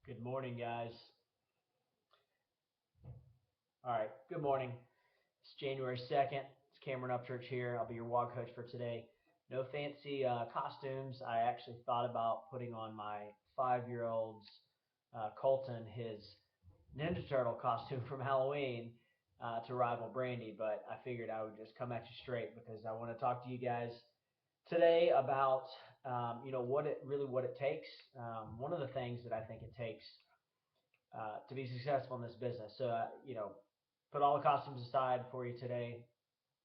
Good morning, guys. All right, good morning. It's January 2nd. It's Cameron Upchurch here. I'll be your WOG coach for today. No fancy costumes. I actually thought about putting on my 5-year-old's Colton his Ninja Turtle costume from Halloween to rival Brandy, but I figured I would just come at you straight because I want to talk to you guys today about what it takes. One of the things that I think it takes to be successful in this business. So, put all the costumes aside for you today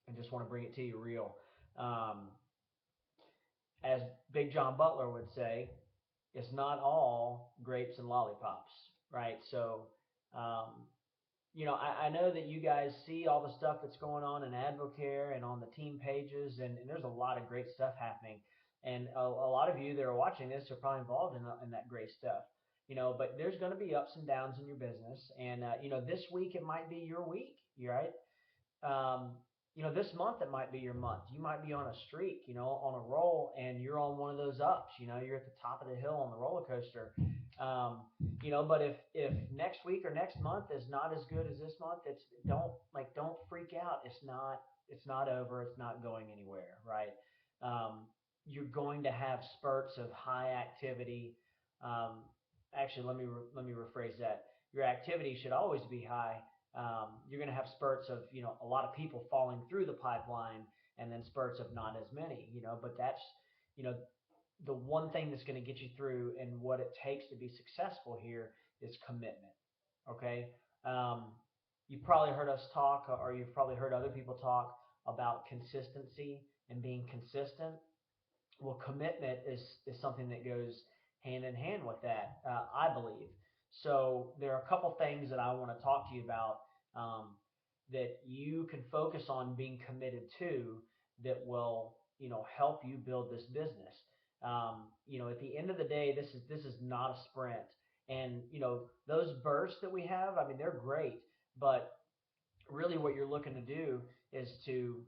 and just want to bring it to you real. Um, as Big John Butler would say, it's not all grapes and lollipops, right? So, um, I know that you guys see all the stuff that's going on in Advocare and on the team pages, and there's a lot of great stuff happening. And a lot of you that are watching this are probably involved in that great stuff. But there's going to be ups and downs in your business. And, this week it might be your week, right? um, this month it might be your month. You might be on a streak, on a roll, and you're on one of those ups. You're at the top of the hill on the roller coaster. But if next week or next month is not as good as this month, don't freak out. It's not over. It's not going anywhere, right? Um, you're going to have spurts of high activity. Um, Actually, let me rephrase that. Your activity should always be high. You're going to have spurts of a lot of people falling through the pipeline, and then spurts of not as many. But that's you know the one thing that's going to get you through, and what it takes to be successful here is commitment. Okay. Um, you've probably heard us talk, or you've probably heard other people talk about consistency and being consistent. Well, commitment is something that goes hand in hand with that, I believe. So there are a couple things that I want to talk to you about, um, that you can focus on being committed to, that will help you build this business. At the end of the day, this is not a sprint, and those bursts that we have, I mean, they're great, but really what you're looking to do is to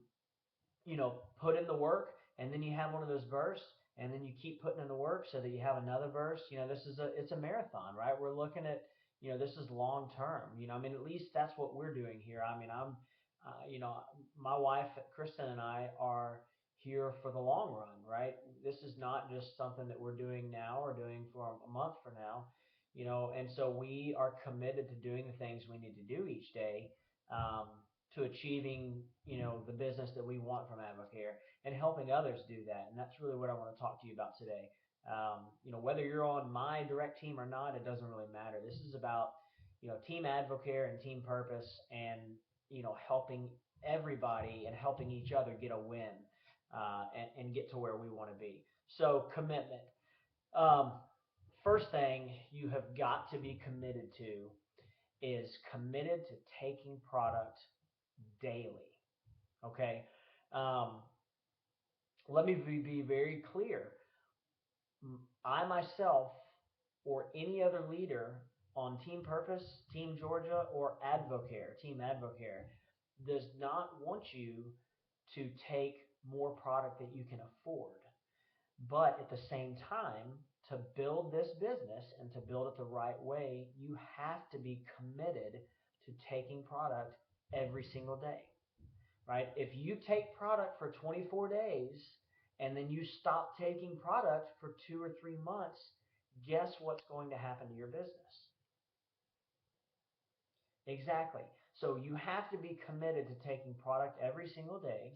put in the work, and then you have one of those bursts, and then you keep putting in the work so that you have another burst. It's a marathon, right? We're looking at, this is long term. I mean, at least that's what we're doing here. I mean, my wife, Kristen, and I are here for the long run, right? This is not just something that we're doing now or doing for a month from now, and so we are committed to doing the things we need to do each day, um, to achieving, the business that we want from Advocare, and helping others do that. And that's really what I want to talk to you about today. Whether you're on my direct team or not, it doesn't really matter. This is about, team Advocare and team purpose, and, helping everybody and helping each other get a win, and get to where we want to be. So commitment. Um, First thing you have got to be committed to is committed to taking product daily. Okay. Um, Let me be very clear. I myself, or any other leader on Team Purpose, Team Georgia, or Advocare, Team Advocare, does not want you to take more product that you can afford. But at the same time, to build this business and to build it the right way, you have to be committed to taking product every single day, right? If you take product for 24 days and then you stop taking product for 2 or 3 months, guess what's going to happen to your business? Exactly. So you have to be committed to taking product every single day.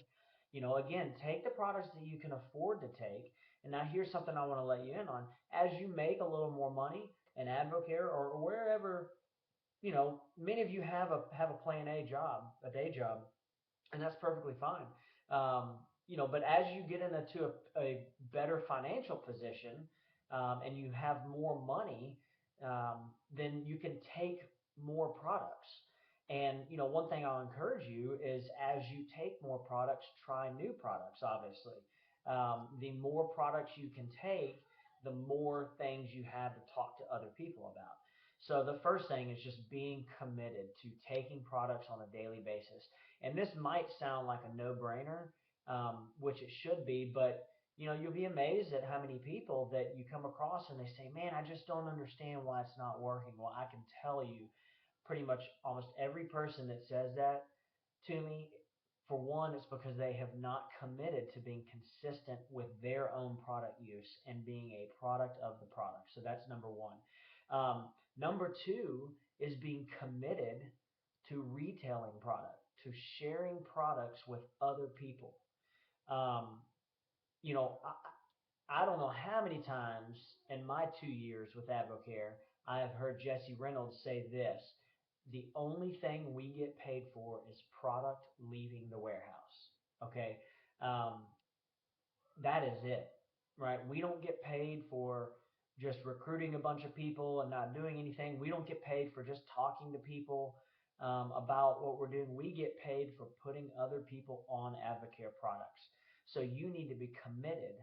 Again, take the products that you can afford to take. And now here's something I want to let you in on. As you make a little more money in Advocare, or wherever, many of you have a plan A job, a day job, and that's perfectly fine. But as you get into a better financial position, and you have more money, then you can take more products. And one thing I'll encourage you is, as you take more products, try new products. Obviously, the more products you can take, the more things you have to talk to other people about. So the first thing is just being committed to taking products on a daily basis. And this might sound like a no-brainer, which it should be, but You'll be amazed at how many people that you come across and they say, man, I just don't understand why it's not working. Well, I can tell you pretty much almost every person that says that to me, for one, it's because they have not committed to being consistent with their own product use and being a product of the product. So that's number one. Number two is being committed to retailing product, to sharing products with other people. Um, I don't know how many times in my 2 years with AdvoCare I have heard Jesse Reynolds say this: the only thing we get paid for is product leaving the warehouse. Okay, um, that is it, right? We don't get paid for just recruiting a bunch of people and not doing anything. We don't get paid for just talking to people about what we're doing. We get paid for putting other people on AdvoCare products. So you need to be committed.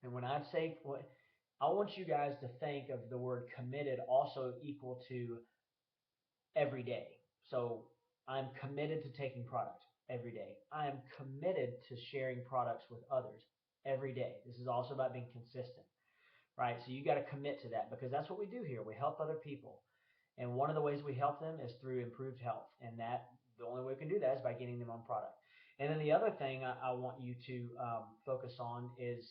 And when I say, I want you guys to think of the word committed also equal to every day. So I'm committed to taking product every day. I am committed to sharing products with others every day. This is also about being consistent, right? So you got to commit to that because that's what we do here. We help other people. And one of the ways we help them is through improved health. And that the only way we can do that is by getting them on product. And then the other thing I want you to focus on is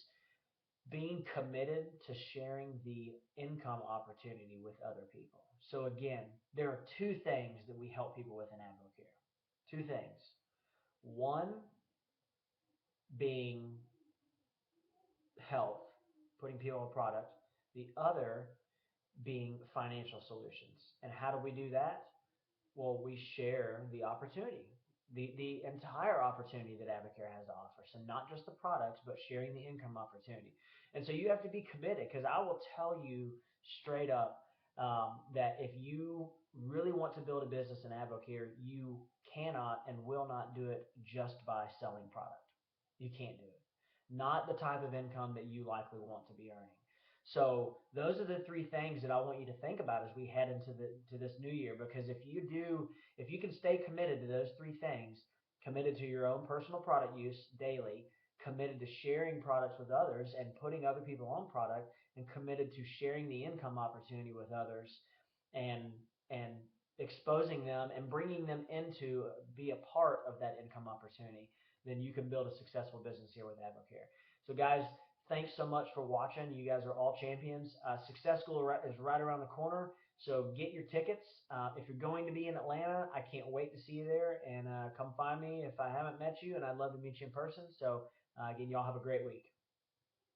being committed to sharing the income opportunity with other people. So again, there are two things that we help people with in AdvoCare. Two things. One being health, putting people on product. The other being financial solutions. And how do we do that? Well, we share the opportunity, the entire opportunity that AdvoCare has to offer. So not just the products, but sharing the income opportunity. And so you have to be committed because I will tell you straight up that if you really want to build a business in AdvoCare, you cannot and will not do it just by selling product. You can't do it. Not the type of income that you likely want to be earning. So those are the three things that I want you to think about as we head into this new year. Because if you can stay committed to those three things, committed to your own personal product use daily, committed to sharing products with others and putting other people on product, and committed to sharing the income opportunity with others, and and exposing them and bringing them into be a part of that income opportunity, then you can build a successful business here with AdvoCare. So guys, thanks so much for watching. You guys are all champions. Success School is right around the corner. So get your tickets. If you're going to be in Atlanta, I can't wait to see you there. And come find me if I haven't met you. And I'd love to meet you in person. So again, y'all have a great week.